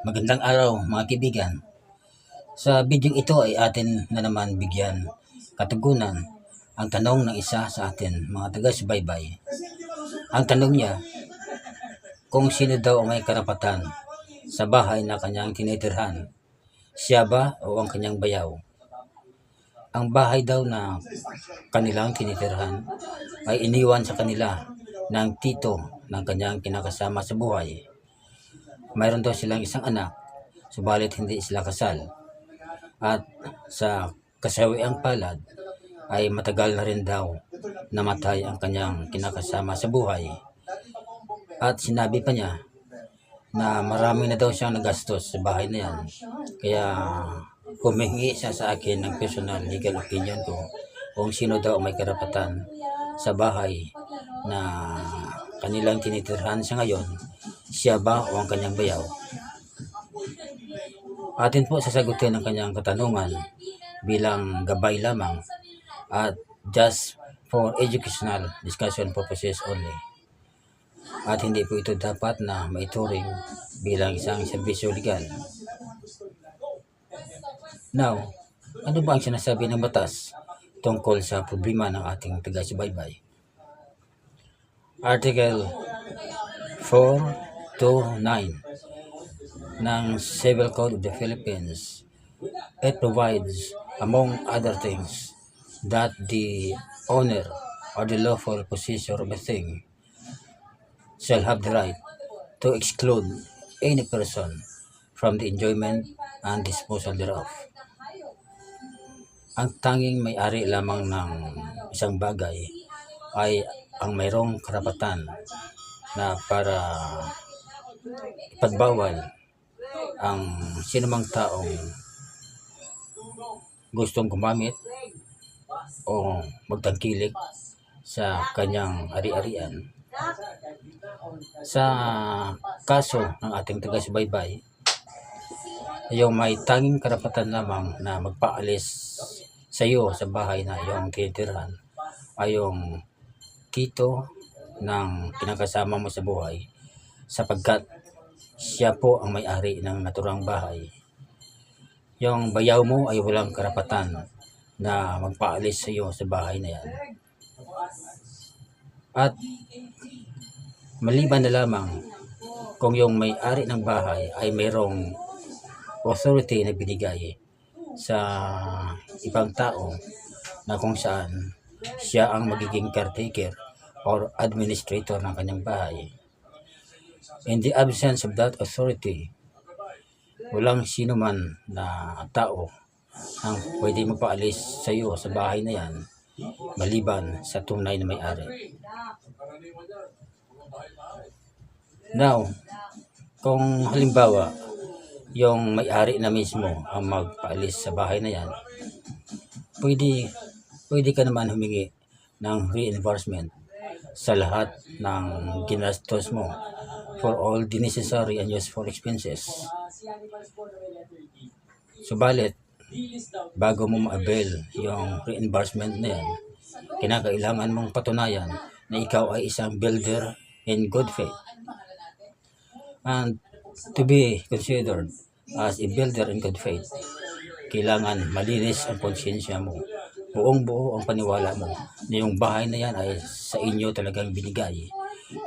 Magandang araw mga kaibigan. Sa video ito ay atin na naman bigyan katugunan ang tanong ng isa sa atin mga taga-subaybay. Ang tanong niya, kung sino daw ang may karapatan sa bahay na kanyang tinitirhan, siya ba o ang kanyang bayaw? Ang bahay daw na kanilang tinitirhan ay iniwan sa kanila ng tito ng kanyang kinakasama sa buhay. Mayroon daw silang isang anak, subalit hindi sila kasal. At sa kasawiang palad ay matagal na rin daw namatay ang kanyang kinakasama sa buhay. At sinabi pa niya na marami na daw siyang nagastos sa bahay na yan. Kaya humingi siya sa akin ng personal legal opinion ko kung sino daw may karapatan sa bahay na kanilang tinitirhan sa ngayon, siya ba o ang kanyang bayaw? Atin po sasagutin ang kanyang katanungan bilang gabay lamang at just for educational discussion purposes only. At hindi po ito dapat na maituring bilang isang serbisyo legal. Now, ano ba ang sinasabi ng batas tungkol sa problema ng ating taga-subaybay? Article 429 ng Civil Code of the Philippines. It provides, among other things, that the owner or the lawful possessor of a thing shall have the right to exclude any person from the enjoyment and disposal thereof. Ang tanging may-ari lamang ng isang bagay ay ang mayroong karapatan na para ipagbawal ang sinumang taong gustong gumamit o magtangkilik sa kanyang ari-arian. Sa kaso ng ating taga-subaybay, yung may tanging karapatan lamang na magpaalis sa iyo sa bahay na iyong tinitirhan ay yung tito ng kinakasama mo sa buhay, sapagkat siya po ang may-ari ng naturang bahay. Yung bayaw mo ay walang karapatan na magpaalis sa iyo sa bahay na yan. At maliban na lamang kung yung may-ari ng bahay ay mayroong authority na binigay sa ibang tao na kung saan siya ang magiging caretaker or administrator ng kanyang bahay. In the absence of that authority, walang sino man na tao ang pwede magpaalis sa iyo sa bahay na yan maliban sa tunay na may-ari. Now, kung halimbawa yung may-ari na mismo ang magpaalis sa bahay na yan, pwede ka naman humingi ng reimbursement sa lahat ng ginastos mo for all the necessary and useful expenses. Subalit, bago mo ma-avail yung reimbursement na yan, kinakailangan mong patunayan na ikaw ay isang builder in good faith. And to be considered as a builder in good faith, kailangan malinis ang konsyensya mo. Buong-buo ang paniwala mo na yung bahay na yan ay sa inyo talagang binigay.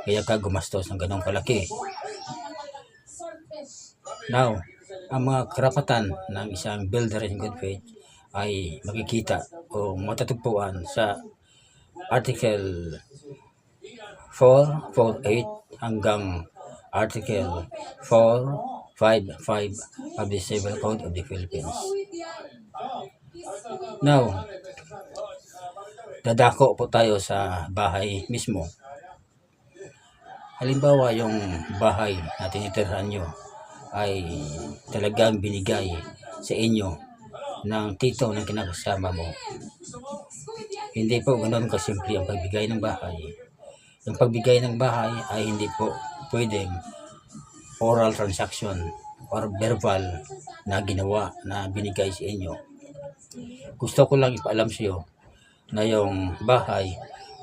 Kaya ka gumastos ng ganong kalaki. Now, ang mga karapatan ng isang builder in good faith ay makikita o matatagpuan sa Article 448 hanggang Article 455 of the Civil Code of the Philippines. Now, dadako po tayo sa bahay mismo. Halimbawa, yung bahay na tinitirhan nyo ay talagang binigay sa inyo ng tito ng kinakasama mo. Hindi po ganoon kasimple ang pagbigay ng bahay. Yung pagbigay ng bahay ay hindi po pwedeng oral transaction or verbal na ginawa na binigay sa inyo. Gusto ko lang ipaalam sa iyo na yung bahay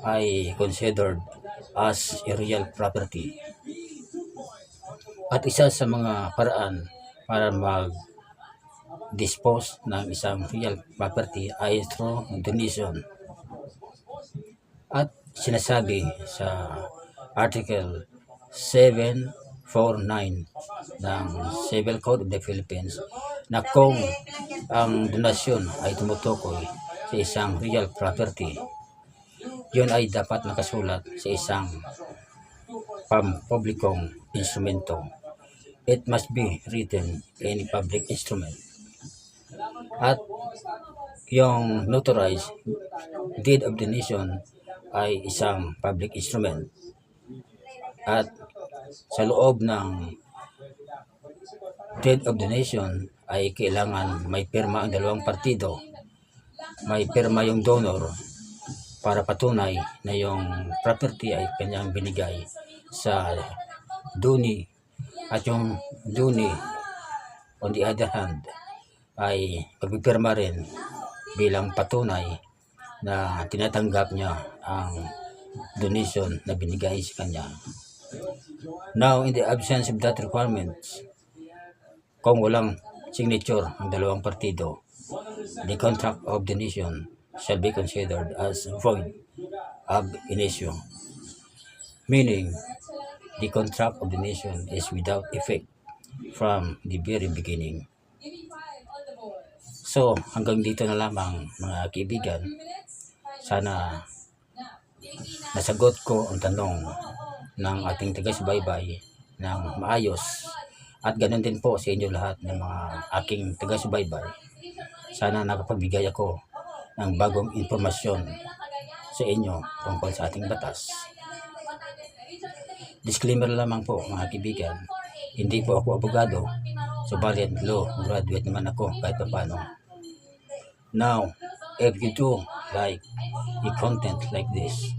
ay considered as a real property. At isa sa mga paraan para mag-dispose ng isang real property ay through donation. At sinasabi sa Article 749 ng Civil Code of the Philippines na kung ang donasyon ay tumutukoy sa isang real property, yun ay dapat nakasulat sa isang pampublikong instrumento. It must be written in a public instrument. At yung notarized deed of donation ay isang public instrument. At sa loob ng deed of donation ay kailangan may pirma ang dalawang partido. May pirma yung donor para patunay na yung property ay kanyang binigay sa donee, at yung donee on the other hand ay pagpipirma rin bilang patunay na tinatanggap niya ang donation na binigay sa kanya. Now, in the absence of that requirements, kung walang signature ang dalawang partido, the contract of donation shall be considered as void ab initio, meaning the contract of donation is without effect from the very beginning. So, hanggang dito na lamang mga kaibigan. Sana nasagot ko ang tanong ng ating taga-subaybay ng maayos, at ganoon din po sa inyo lahat ng mga aking taga-subaybay. Sana nakapagbigay ako ng bagong impormasyon sa inyo tungkol sa ating batas. Disclaimer lamang po mga kaibigan, hindi po ako abogado, subalit law graduate naman ako kahit paano. Now, if you do like a content like this,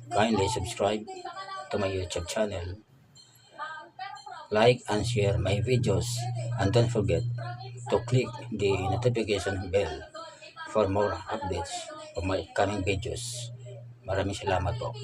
kindly subscribe to my YouTube channel, like and share my videos, and don't forget to click the notification bell for more updates of my coming videos. Maraming salamat po.